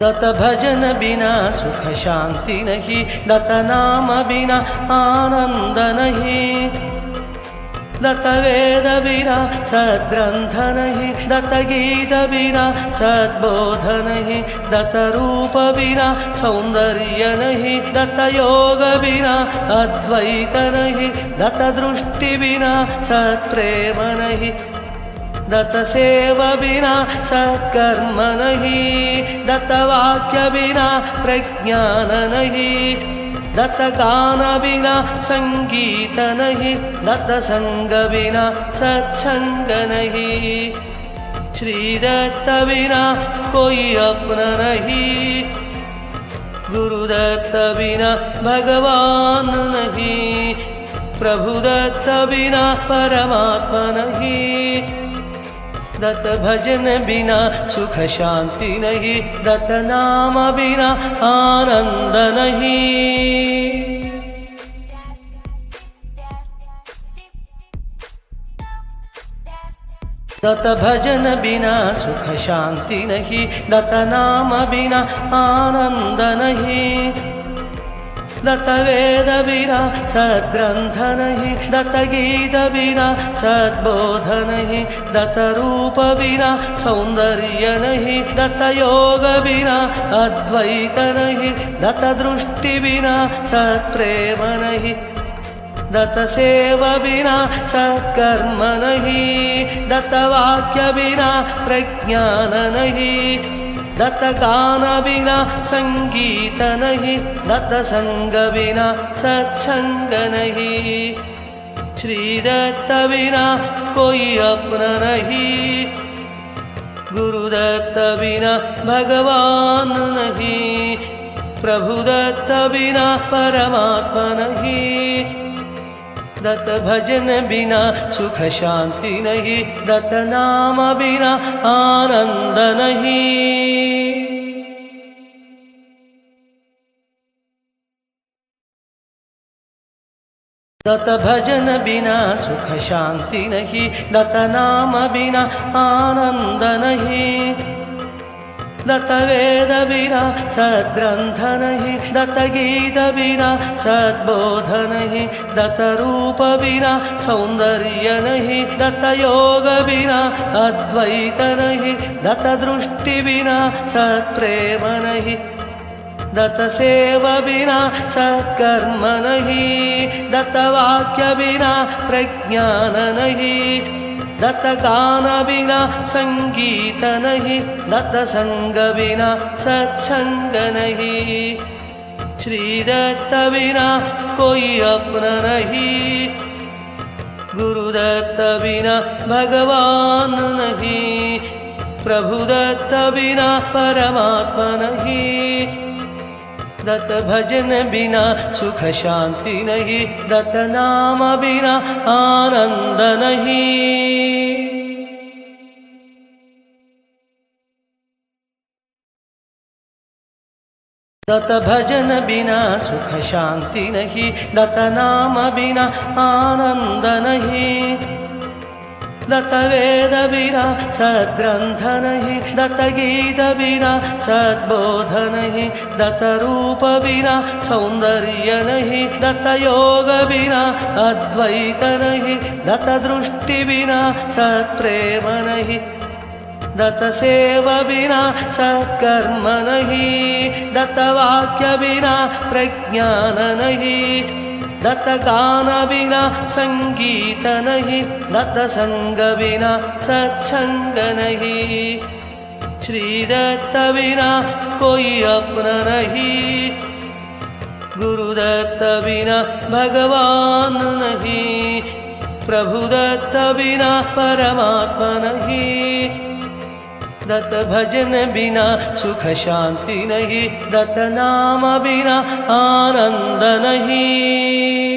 दत्त भजन बिना सुख शांति नहीं, दत्त नाम बिना आनंद नहीं, दत्त वेद बिना सद्ग्रंथ नहीं, दत्त गीत बिना सद्बोध नहीं, दत्त रूप बिना सौंदर्य नहीं, दत्त योग बिना अद्वैत नहीं, दत्त दृष्टि बिना सत्प्रेम नहीं, दत्त सेव बिना सत्कर्म नहीं, दत्त वाक्य बिना प्रज्ञान नहीं, दत्त गान बिना संगीत नहीं, दत्त संग बिना सत्संग नहीं, श्री दत्त बिना कोई अपना नहीं, गुरु दत्त बिना भगवान नहीं, प्रभु दत्त बिना परमात्मा नहीं, दत्त भजन बिना सुख शांति नहीं, दत्त नाम बिना आनंद नहीं। दत्त भजन बिना सुख शांति नहीं, दत्त नाम बिना आनंद नहीं, दत्त वेद बिना सद्ग्रंथ नहीं, दत्त गीत बिना सद्बोध नहीं, दत्त रूप बिना सौंदर्य नहीं, दत्त योग बिना अद्वैत नहीं, दत्त दृष्टि बिना सत्प्रेम नहीं, दत्त सेव बिना सत्कर्म नहीं, दत्त वाक्य बिना प्रज्ञान नहीं, दत्त गान बिना संगीत नहीं, दत्त संग बिना सत्संग नहीं, श्री दत्त बिना कोई अपना नहीं, गुरु दत्त बिना भगवान नहीं, प्रभु दत्त बिना परमात्मा नहीं, दत्त भजन बिना सुख शांति नहीं, दत्त नाम बिना आनंद नहीं। दत्त भजन बिना सुख शांति नहीं, दत्त नाम बिना आनंद नहीं, दत्त वेद बिना सद्ग्रंथ नहीं, दत्त गीत बिना सद्बोध नहीं, दत्त रूप बिना सौंदर्य नहीं, दत्त योग बिना अद्वैत नहीं, दत्त दृष्टि बिना सत्प्रेम नहीं, दत्त सेव बिना सत्कर्म नहीं, दत्त वाक्य बिना प्रज्ञान नहीं, दत्त गान बिना संगीत नहीं, दत्त संग बिना सत्संग नहीं, श्री दत्त बिना कोई अपना नहीं, गुरु दत्त बिना भगवान नहीं, प्रभु दत्त बिना परमात्मा नहीं, दत्त भजन बिना सुख शांति नहीं, दत्त नाम बिना आनंद नहीं। दत्त भजन बिना सुख शांति नहीं, दत्त नाम बिना आनंद नहीं, दत्त वेद बिना सद्ग्रंथ नहीं, दत्त गीत बिना सद्बोध नहीं, दत्त रूप बिना सौंदर्य नहीं, दत्त योग बिना अद्वैत नहीं, दत्त दृष्टि बिना सत्प्रेम नहीं, दत्त सेव बिना सत्कर्म नहीं, दत्त वाक्य बिना प्रज्ञान नहीं, दत्त गान बिना संगीत नहीं, दत्त संग बिना सत्संग नहीं, श्री दत्त बिना कोई अपना नहीं, गुरु दत्त बिना भगवान नहीं, प्रभु दत्त बिना परमात्मा नहीं, दत्त भजन बिना सुख शांति नहीं, दत्त नाम बिना आनंद नहीं।